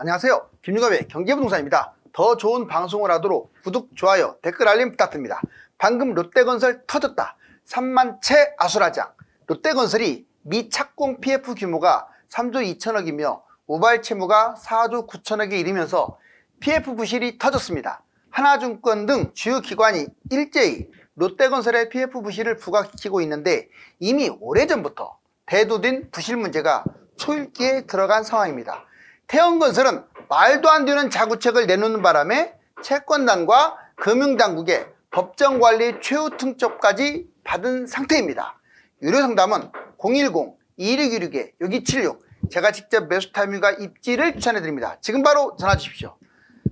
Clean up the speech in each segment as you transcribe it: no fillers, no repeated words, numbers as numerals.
안녕하세요. 김유갑의 경제부동산입니다. 더 좋은 방송을 하도록 구독, 좋아요, 댓글 알림 부탁드립니다. 방금 롯데건설 터졌다. 3만 채 아수라장. 롯데건설이 미착공 PF 규모가 3조 2천억이며 우발 채무가 4조 9천억에 이르면서 PF 부실이 터졌습니다. 하나증권 등 주요 기관이 일제히 롯데건설의 PF 부실을 부각시키고 있는데 이미 오래전부터 대두된 부실 문제가 초읽기에 들어간 상황입니다. 태형건설은 말도 안 되는 자구책을 내놓는 바람에 채권단과 금융당국의 법정관리 최후 통첩까지 받은 상태입니다. 유료상담은 010-2616-6276 제가 직접 매수타임과 입지를 추천해드립니다. 지금 바로 전화 주십시오.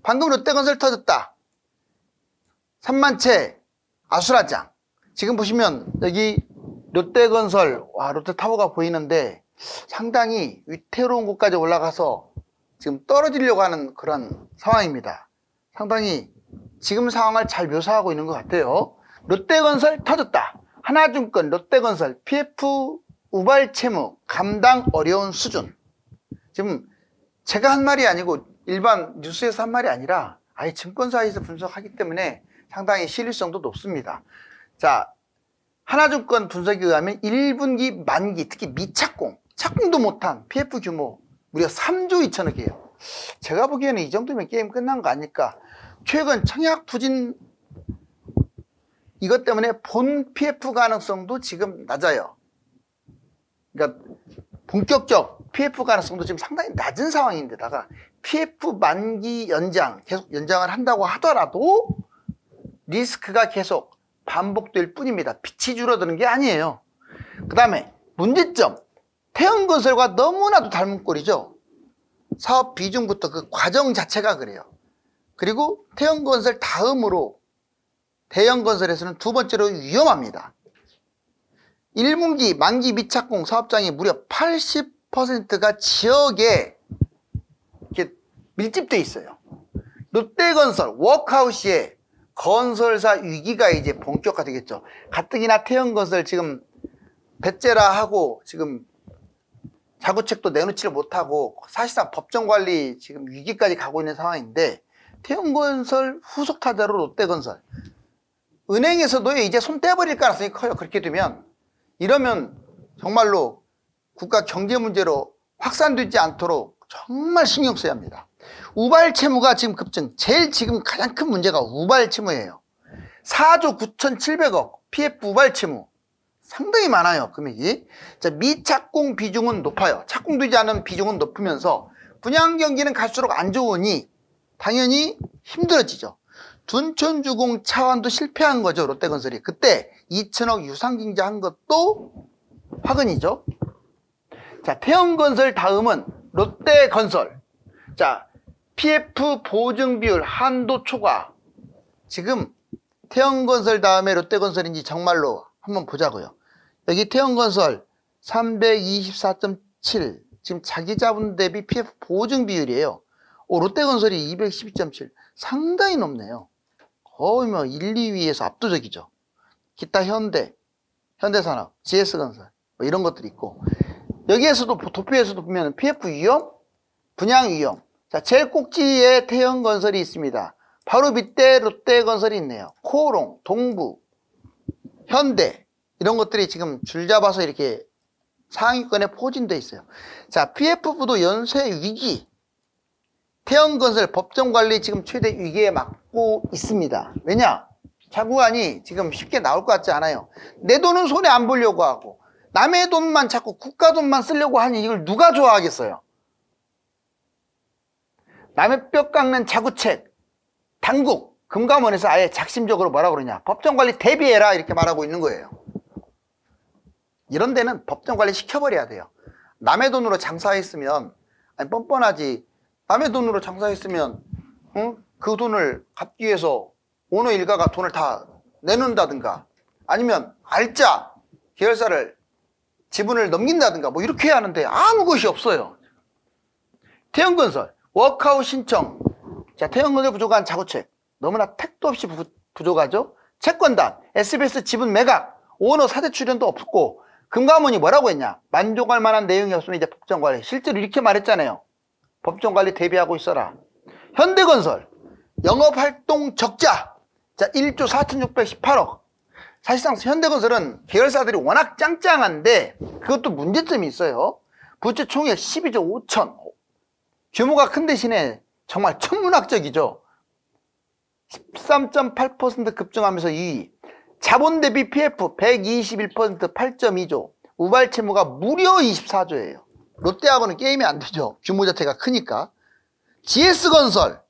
방금 롯데건설 터졌다. 3만 채 아수라장. 지금 보시면 여기 롯데건설 롯데타워가 보이는데 상당히 위태로운 곳까지 올라가서 지금 떨어지려고 하는 그런 상황입니다. 상당히 지금 상황을 잘 묘사하고 있는 것 같아요. 롯데건설 터졌다. 하나증권 롯데건설 PF 우발 채무 감당 어려운 수준. 지금 제가 한 말이 아니고 일반 뉴스에서 한 말이 아니라 아예 증권사에서 분석하기 때문에 상당히 신뢰성도 높습니다. 자, 하나증권 분석에 의하면 1분기 만기, 특히 미착공, 착공도 못한 PF 규모 무려 3조 2천억이에요. 제가 보기에는 이 정도면 게임 끝난 거 아닐까. 최근 청약 부진 이것 때문에 본 PF 가능성도 지금 낮아요. 그러니까 본격적 PF 가능성도 지금 상당히 낮은 상황인데다가 PF 만기 연장, 계속 연장을 한다고 하더라도 리스크가 계속 반복될 뿐입니다. 빚이 줄어드는 게 아니에요. 그 다음에 문제점, 태형건설과 너무나도 닮은 꼴이죠. 사업 비중부터 그 과정 자체가 그래요. 그리고 태형건설 다음으로 대형건설에서는 두 번째로 위험합니다. 1분기 만기 미착공 사업장이 무려 80%가 지역에 이렇게 밀집되어 있어요. 롯데건설 워크아웃시에 건설사 위기가 이제 본격화되겠죠. 가뜩이나 태형건설 지금 배째라 하고 지금 자구책도 내놓지를 못하고 사실상 법정관리 지금 위기까지 가고 있는 상황인데 태형건설 후속 타자로 롯데건설 은행에서도 이제 손 떼버릴 가능성이 커요. 그렇게 되면 이러면 정말로 국가 경제 문제로 확산되지 않도록 정말 신경 써야 합니다. 우발 채무가 지금 급증. 제일 지금 가장 큰 문제가 우발 채무예요. 4조 9,700억 PF 우발 채무. 상당히 많아요, 금액이. 자, 미착공 비중은 높아요. 착공되지 않은 비중은 높으면서 분양 경기는 갈수록 안 좋으니 당연히 힘들어지죠. 둔촌주공 차원도 실패한 거죠, 롯데건설이. 그때 2천억 유상증자 한 것도 화근이죠. 자, 태형건설 다음은 롯데건설. 자, PF 보증 비율 한도 초과. 지금 태형건설 다음에 롯데건설인지 정말로 한번 보자고요. 여기 태형건설 324.7 지금 자기자본 대비 PF 보증 비율이에요. 롯데건설이 212.7 상당히 높네요. 거의 뭐 1, 2위에서 압도적이죠. 기타 현대산업, GS건설 뭐 이런 것들이 있고 여기에서도 도표에서도 보면 PF 위험, 분양 위험. 자, 제일 꼭지에 태형건설이 있습니다. 바로 밑에 롯데건설이 있네요. 코오롱, 동부, 현대 이런 것들이 지금 줄 잡아서 이렇게 상위권에 포진되어 있어요. 자, PF부도 연쇄 위기. 태형건설 법정관리 지금 최대 위기에 맞고 있습니다. 왜냐? 자구안이 지금 쉽게 나올 것 같지 않아요. 내 돈은 손에 안 보려고 하고 남의 돈만 자꾸 국가 돈만 쓰려고 하니 이걸 누가 좋아하겠어요? 남의 뼈 깎는 자구책, 당국, 금감원에서 아예 작심적으로 뭐라고 그러냐. 법정관리 대비해라 이렇게 말하고 있는 거예요. 이런 데는 법정관리 시켜버려야 돼요. 남의 돈으로 장사했으면 아니 뻔뻔하지. 남의 돈으로 장사했으면 그 돈을 갚기 위해서 오너 일가가 돈을 다 내놓는다든가 아니면 알짜 계열사를 지분을 넘긴다든가 뭐 이렇게 해야 하는데 아무 것이 없어요. 태형건설 워크아웃 신청. 자, 태형건설 부족한 자구책 너무나 택도 없이 부족하죠. 채권단 SBS 지분 매각 오너 사대 출연도 없었고 금감원이 뭐라고 했냐. 만족할 만한 내용이 없으면 이제 법정관리. 실제로 이렇게 말했잖아요. 법정관리 대비하고 있어라. 현대건설 영업활동 적자, 자 1조 4,618억. 사실상 현대건설은 계열사들이 워낙 짱짱한데 그것도 문제점이 있어요. 부채 총액 12조 5천. 규모가 큰 대신에 정말 천문학적이죠. 13.8% 급증하면서 2위. 자본 대비 PF 121% 8.2조. 우발 채무가 무려 24조예요. 롯데하고는 게임이 안 되죠. 규모 자체가 크니까. GS건설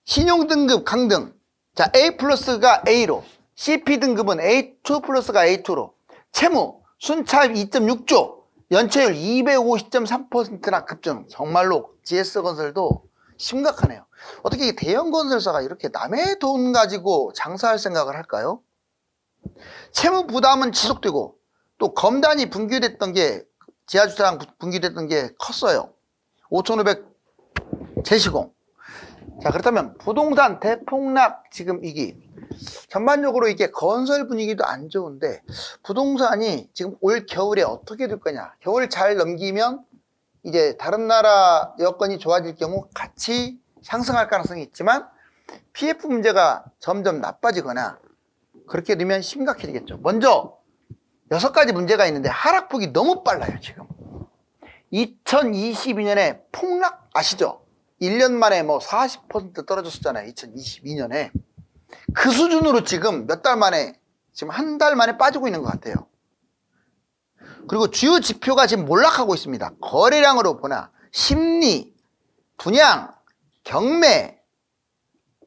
신용등급 강등. 자, A 플러스가 A로, CP 등급은 A2 플러스가 A2로, 채무 순차입 2.6조, 연체율 250.3%나 급증. 정말로 GS건설도 심각하네요. 어떻게 대형 건설사가 이렇게 남의 돈 가지고 장사할 생각을 할까요? 채무 부담은 지속되고 또 검단이 분규됐던 게, 지하주차장 분규됐던 게 컸어요. 5,500 재시공. 자, 그렇다면 부동산 대폭락 지금 위기. 전반적으로 이게 건설 분위기도 안 좋은데 부동산이 지금 올 겨울에 어떻게 될 거냐. 겨울 잘 넘기면 이제 다른 나라 여건이 좋아질 경우 같이 상승할 가능성이 있지만 PF 문제가 점점 나빠지거나 그렇게 되면 심각해지겠죠. 먼저 6가지 문제가 있는데 하락폭이 너무 빨라요. 지금 2022년에 폭락 아시죠? 1년 만에 뭐 40% 떨어졌었잖아요. 2022년에. 그 수준으로 지금 몇 달 만에, 지금 한 달 만에 빠지고 있는 것 같아요. 그리고 주요 지표가 지금 몰락하고 있습니다. 거래량으로 보나 심리, 분양, 경매,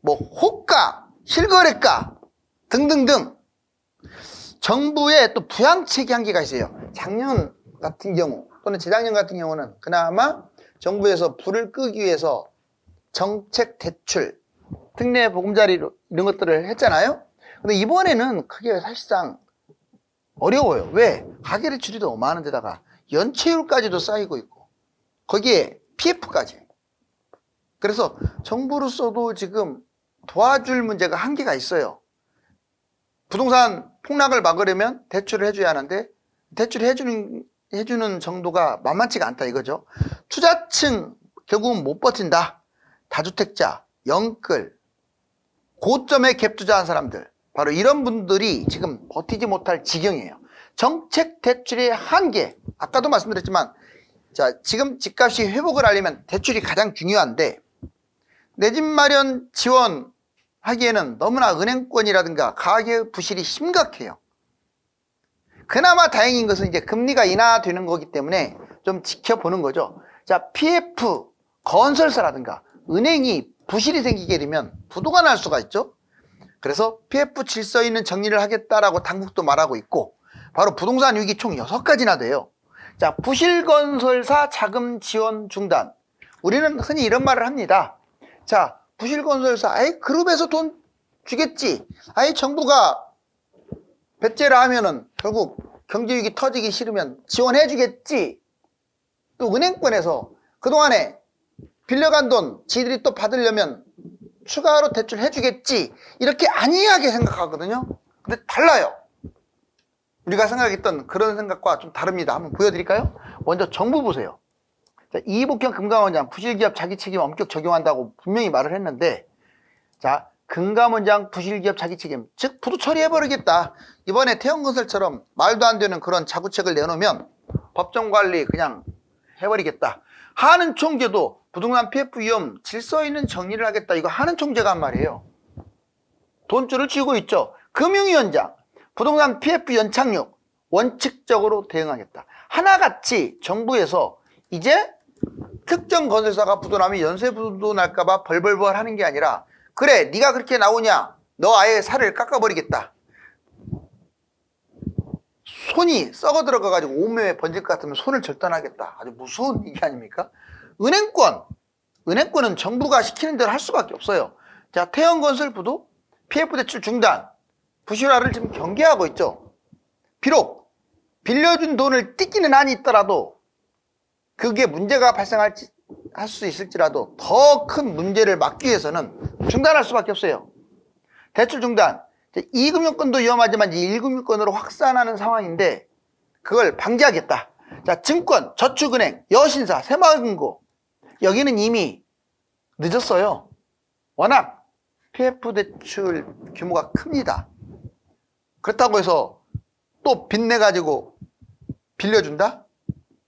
뭐 호가, 실거래가 등등등. 정부의 또 부양책이 한계가 있어요. 작년 같은 경우 또는 재작년 같은 경우는 그나마 정부에서 불을 끄기 위해서 정책 대출, 특례 보금자리 이런 것들을 했잖아요. 근데 이번에는 그게 사실상 어려워요. 왜? 가계대출이 너무 많은데다가 연체율까지도 쌓이고 있고 거기에 PF까지. 그래서 정부로서도 지금 도와줄 문제가 한계가 있어요. 부동산 폭락을 막으려면 대출을 해줘야 하는데 대출을 해주는 정도가 만만치가 않다 이거죠. 투자층 결국은 못 버틴다. 다주택자, 영끌, 고점에 갭 투자한 사람들, 바로 이런 분들이 지금 버티지 못할 지경이에요. 정책 대출의 한계, 아까도 말씀드렸지만 자, 지금 집값이 회복을 하려면 대출이 가장 중요한데 내 집 마련 지원하기에는 너무나 은행권이라든가 가계 부실이 심각해요. 그나마 다행인 것은 이제 금리가 인하되는 거기 때문에 좀 지켜보는 거죠. 자, PF 건설사라든가 은행이 부실이 생기게 되면 부도가 날 수가 있죠. 그래서 PF 질서 있는 정리를 하겠다라고 당국도 말하고 있고 바로 부동산 위기 총 6가지나 돼요. 자, 부실건설사 자금 지원 중단. 우리는 흔히 이런 말을 합니다. 자, 부실건설사 아이 그룹에서 돈 주겠지. 아이 정부가 배째라 하면은 결국 경제위기 터지기 싫으면 지원해 주겠지. 또 은행권에서 그동안에 빌려간 돈 지들이 또 받으려면 추가로 대출해 주겠지. 이렇게 안이하게 생각하거든요. 근데 달라요. 우리가 생각했던 그런 생각과 좀 다릅니다. 한번 보여드릴까요? 먼저 정부 보세요. 자, 이복현 금감원장 부실기업 자기책임 엄격 적용한다고 분명히 말을 했는데 자, 금감원장 부실기업 자기책임 즉 부도 처리해버리겠다. 이번에 태형건설처럼 말도 안 되는 그런 자구책을 내놓으면 법정관리 그냥 해버리겠다. 하는 총재도 부동산 PF 위험 질서 있는 정리를 하겠다. 이거 하는 총재가 한 말이에요. 돈줄을 쥐고 있죠. 금융위원장 부동산 PF 연착륙 원칙적으로 대응하겠다. 하나같이 정부에서 이제 특정 건설사가 부도나면 연쇄 부도 날까봐 벌벌벌 하는 게 아니라 그래 네가 그렇게 나오냐 너 아예 살을 깎아버리겠다. 손이 썩어 들어가가지고 온몸에 번질 것 같으면 손을 절단하겠다. 아주 무서운 얘기 아닙니까? 은행권은 정부가 시키는 대로 할 수밖에 없어요. 자, 태형건설 부도 PF 대출 중단 부실화를 지금 경계하고 있죠. 비록 빌려준 돈을 뜯기는 한이 있더라도 그게 문제가 발생할 수 있을지라도 더 큰 문제를 막기 위해서는 중단할 수밖에 없어요. 대출 중단. 2금융권도 위험하지만 1금융권으로 확산하는 상황인데 그걸 방지하겠다. 자, 증권, 저축은행, 여신사, 새마을금고 여기는 이미 늦었어요. 워낙 PF 대출 규모가 큽니다. 그렇다고 해서 또 빚내가지고 빌려준다?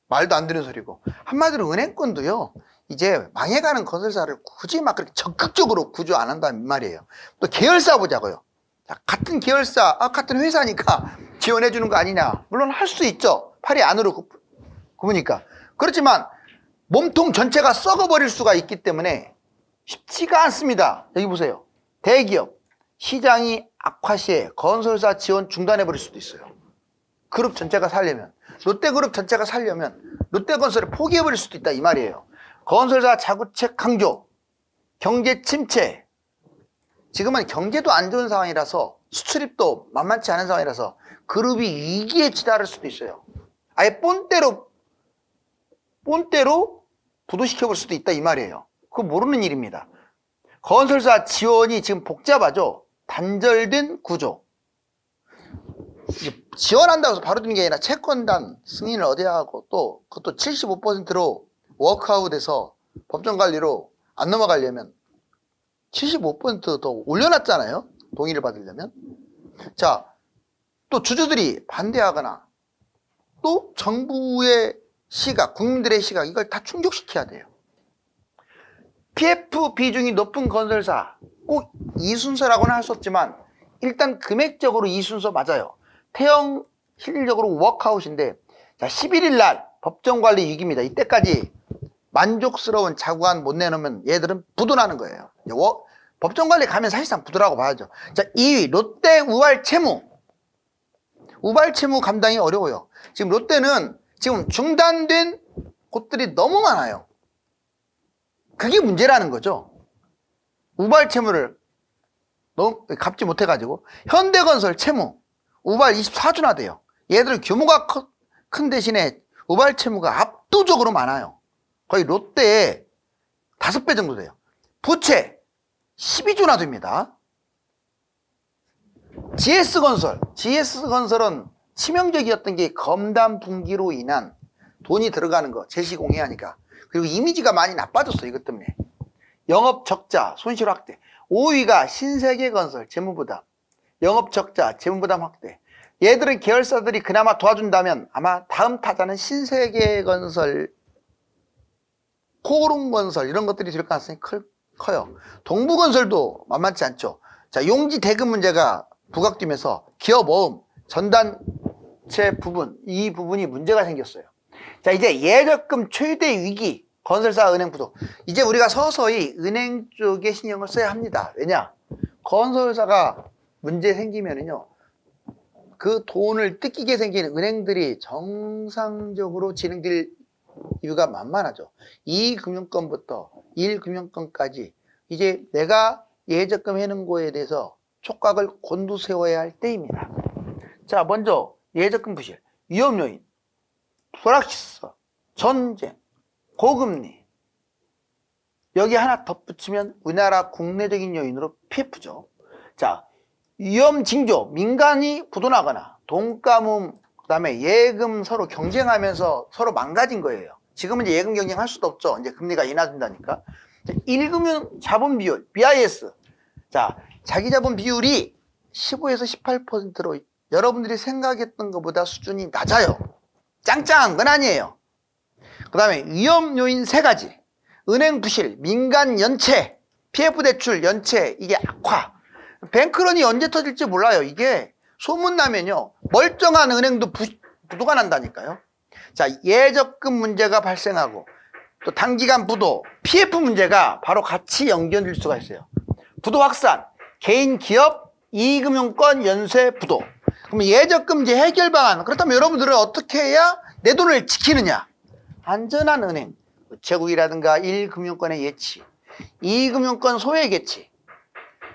말도 안 되는 소리고. 한마디로 은행권도요, 이제 망해가는 건설사를 굳이 막 그렇게 적극적으로 구조 안 한다는 말이에요. 또 계열사 보자고요. 자, 같은 계열사, 같은 회사니까 지원해주는 거 아니냐. 물론 할 수 있죠. 팔이 안으로 굽으니까. 그렇지만 몸통 전체가 썩어버릴 수가 있기 때문에 쉽지가 않습니다. 여기 보세요. 대기업, 시장이 악화 시에 건설사 지원 중단해버릴 수도 있어요. 그룹 전체가 살려면, 롯데그룹 전체가 살려면 롯데건설을 포기해버릴 수도 있다 이 말이에요. 건설사 자구책 강조, 경제 침체. 지금은 경제도 안 좋은 상황이라서 수출입도 만만치 않은 상황이라서 그룹이 위기에 치달을 수도 있어요. 아예 본때로 부도시켜볼 수도 있다 이 말이에요. 그거 모르는 일입니다. 건설사 지원이 지금 복잡하죠. 단절된 구조. 지원한다고 해서 바로 되는 게 아니라 채권단 승인을 얻어야 하고, 또 그것도 75%로 워크아웃해서 법정관리로 안 넘어가려면 75%더 올려놨잖아요. 동의를 받으려면. 자, 또 주주들이 반대하거나 또 정부의 시각, 국민들의 시각, 이걸 다 충족시켜야 돼요. PF 비중이 높은 건설사, 꼭 이순서라고는 할 수 없지만 일단 금액적으로 이순서 맞아요. 태형 실질적으로 워크아웃인데, 자, 11일 날 법정관리 위기입니다. 이때까지 만족스러운 자구안 못 내놓으면 얘들은 부도나는 거예요. 법정관리 가면 사실상 부도라고 봐야죠. 자, 2위 롯데 우발채무. 우발채무 감당이 어려워요. 지금 롯데는 지금 중단된 곳들이 너무 많아요. 그게 문제라는 거죠. 우발채무를 너무 갚지 못해가지고. 현대건설 채무 우발 24주나 돼요. 얘들 규모가 큰 대신에 우발 채무가 압도적으로 많아요. 거의 롯데의 5배 정도 돼요. 부채 12조나 됩니다. GS건설은 치명적이었던 게 검담 분기로 인한 돈이 들어가는 거, 제시공개하니까. 그리고 이미지가 많이 나빠졌어, 이것 때문에. 영업 적자, 손실 확대. 5위가 신세계건설, 재무부담. 영업 적자, 재무부담 확대. 얘들은 계열사들이 그나마 도와준다면 아마 다음 타자는 신세계건설, 코오롱건설 이런 것들이 될 가능성이 커요. 동부건설도 만만치 않죠. 자, 용지 대금 문제가 부각되면서 기업어음, 전단체 부분, 이 부분이 문제가 생겼어요. 자, 이제 예적금 최대 위기, 건설사 은행 부도. 이제 우리가 서서히 은행 쪽에 신경을 써야 합니다. 왜냐? 건설사가 문제 생기면은요, 그 돈을 뜯기게 생기는 은행들이 정상적으로 진행될 이유가 만만하죠. 2금융권부터 1금융권까지 이제 내가 예적금 해놓은 거에 대해서 촉각을 곤두세워야 할 때입니다. 자, 먼저 예적금 부실, 위험 요인, 불확실성, 전쟁, 고금리. 여기 하나 덧붙이면 우리나라 국내적인 요인으로 PF죠. 자, 위험 징조, 민간이 부도나거나 돈가뭄, 그다음에 예금 서로 경쟁하면서 서로 망가진 거예요. 지금은 이제 예금 경쟁할 수도 없죠. 이제 금리가 인하된다니까. 1금융 자본 비율, BIS. 자, 자기 자본 비율이 15에서 18%로 여러분들이 생각했던 것보다 수준이 낮아요. 짱짱한 건 아니에요. 그 다음에 위험 요인 3가지. 은행 부실, 민간 연체, PF 대출 연체, 이게 악화. 뱅크런이 언제 터질지 몰라요. 이게 소문나면요, 멀쩡한 은행도 부도가 난다니까요. 자, 예적금 문제가 발생하고 또 단기간 부도, PF 문제가 바로 같이 연결될 수가 있어요. 부도 확산, 개인 기업, 이금융권 연쇄 부도. 그럼 예적금제 해결 방안, 그렇다면 여러분들은 어떻게 해야 내 돈을 지키느냐? 안전한 은행, 우체국이라든가 1금융권의 예치, 2금융권 소액 예치.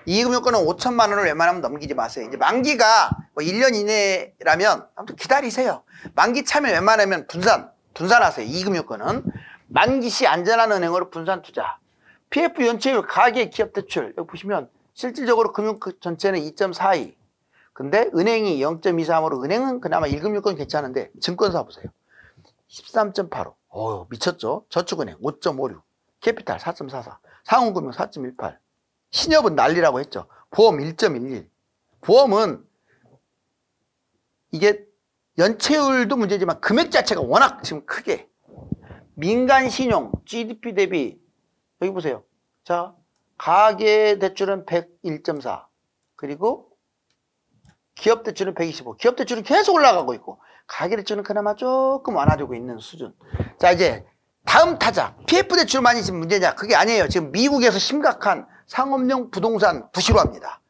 2금융권은 5천만 원을 웬만하면 넘기지 마세요. 이제 만기가 뭐 1년 이내라면 아무튼 기다리세요. 만기 차면 웬만하면 분산하세요. 2금융권은 만기 시 안전한 은행으로 분산 투자. PF 연체율, 가계 기업 대출. 여기 보시면 실질적으로 금융 전체는 2.42. 근데 은행이 0.23으로 은행은 그나마 1금융권 괜찮은데 증권사 보세요. 13.85. 미쳤죠? 저축은행 5.56. 캐피탈 4.44, 상호금융 4.18, 신협은 난리라고 했죠. 보험 1.11. 보험은 이게 연체율도 문제지만 금액 자체가 워낙 지금 크게 민간 신용 GDP 대비 여기 보세요. 자, 가계 대출은 101.4 그리고 기업 대출은 125. 기업 대출은 계속 올라가고 있고 가계 대출은 그나마 조금 완화되고 있는 수준. 자, 이제 다음 타자 PF 대출만이 지금 문제냐? 그게 아니에요. 지금 미국에서 심각한 상업용 부동산 부실화입니다.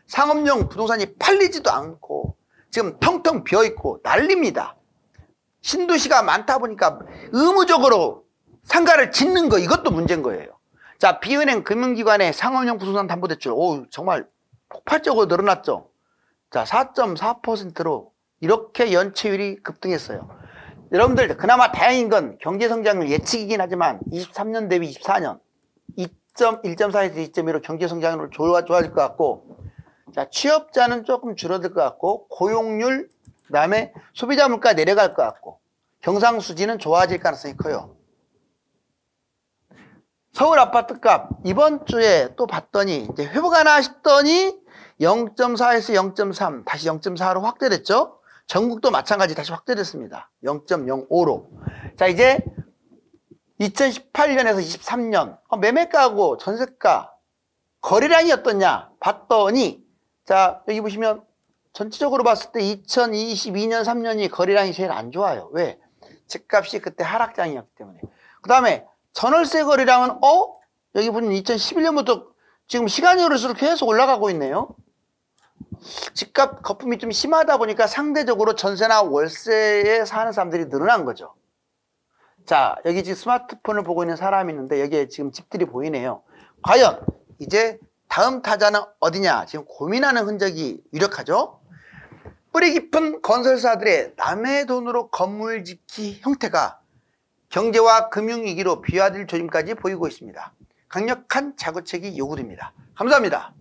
상업용 부동산이 팔리지도 않고 지금 텅텅 비어있고 난립니다. 신도시가 많다 보니까 의무적으로 상가를 짓는 거 이것도 문제인 거예요. 자, 비은행 금융기관의 상업용 부동산 담보대출 정말 폭발적으로 늘어났죠. 자, 4.4%로 이렇게 연체율이 급등했어요. 여러분들 그나마 다행인 건 경제성장률 예측이긴 하지만 23년 대비 24년 1.4에서 2.1로 경제성장률 좋아질 것 같고, 자, 취업자는 조금 줄어들 것 같고, 고용률, 그 다음에 소비자 물가 내려갈 것 같고, 경상수지는 좋아질 가능성이 커요. 서울 아파트값 이번 주에 또 봤더니 이제 회복하나 싶더니 0.4에서 0.3 다시 0.4로 확대됐죠. 전국도 마찬가지 다시 확대됐습니다. 0.05로. 자, 이제 2018년에서 23년 매매가하고 전세가 거래량이 어떻냐 봤더니, 자, 여기 보시면 전체적으로 봤을 때 2022년 3년이 거래량이 제일 안 좋아요. 왜? 집값이 그때 하락장이었기 때문에. 그 다음에 전월세 거래량은 여기 보면 2011년부터 지금 시간이 흐를수록 계속 올라가고 있네요. 집값 거품이 좀 심하다 보니까 상대적으로 전세나 월세에 사는 사람들이 늘어난 거죠. 자, 여기 지금 스마트폰을 보고 있는 사람이 있는데 여기에 지금 집들이 보이네요. 과연 이제 다음 타자는 어디냐 지금 고민하는 흔적이 유력하죠. 뿌리 깊은 건설사들의 남의 돈으로 건물 짓기 형태가 경제와 금융위기로 비화될 조짐까지 보이고 있습니다. 강력한 자구책이 요구됩니다. 감사합니다.